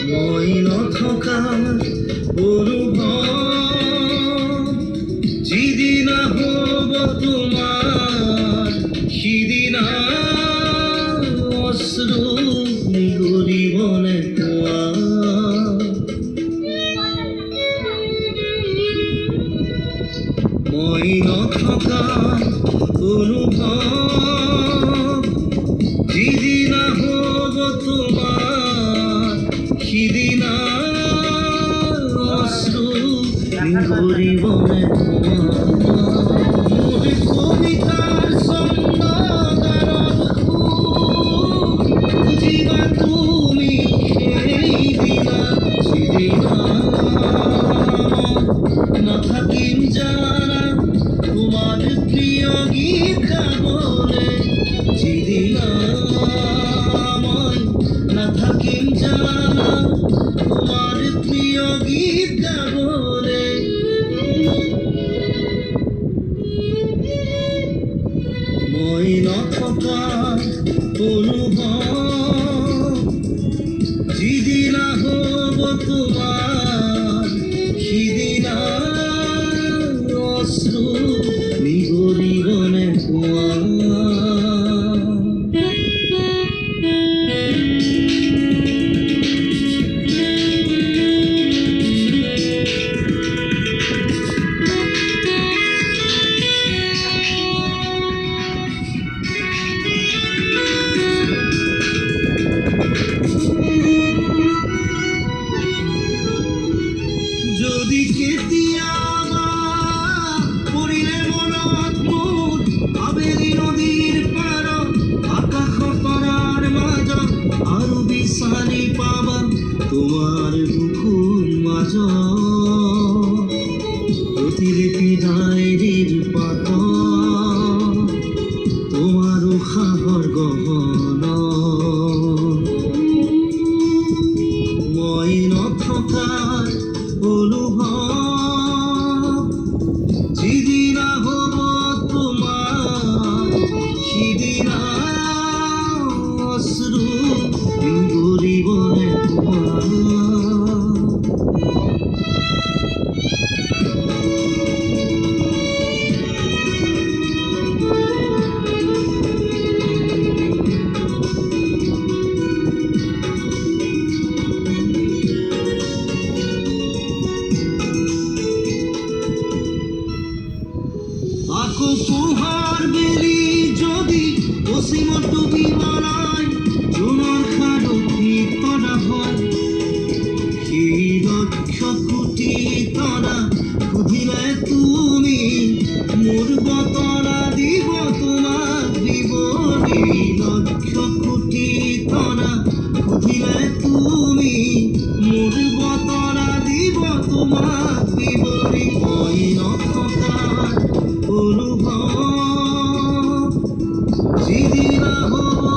মই নথকাৰ অনুভৱ যিদিনা হ'ব তোমাৰ সিদিনা অশ্ৰু নিগৰিবনে কোৱা মই নথকাৰ অনুভৱ যিদিনা হ'ব তোমাৰ সিদিনা অশ্ৰু নিগৰিবনে মোৰ কবিতাৰ ছন্দ গানৰ সুৰ বুজিবা তুমি সেইদিনা সিদিনা নাথাকিম জানা তোমার প্রিয় গীত গাবলে যিদিনা মই নাথাকিম জানা তোমার প্রিয় গীত গাবলে মই নথকাৰ অনুভৱ যিদিনা হ'ব তোমাৰ সিদিনা অশ্ৰু নিগৰিবনে কোৱা যদি কেতিয়াবা পৰিলে মনত মোৰ আবেলি নদীৰ পাৰত আকাশ তৰাৰ মাজত আৰু বিচাৰি পাবা তোমাৰ বুকুৰ মাজত প্ৰতিলিপি ডায়েৰীৰ পাতত তোমাৰ উশাহৰ গহনা মই নথকাৰ অনুভৱ যিদিনা হ'ব তোমাৰ সিদিনা অশ্ৰু নিগৰিবনে কোৱা আকৌ পোহৰ বেলি যদি পশ্চিমত ডুবি মনাই জোনৰ সাৰথি তৰা হয় সেই লক্ষ কোটি তৰা সুধিলে তুমি মোৰ বতৰা দিব তোমাক দিবনি লক্ষ কোটি তৰা সুধিলে তুমি মোৰ বতৰা দিব তোমাক দিবনি মই নথকাৰ অনুভৱ যিদিনা হ'ব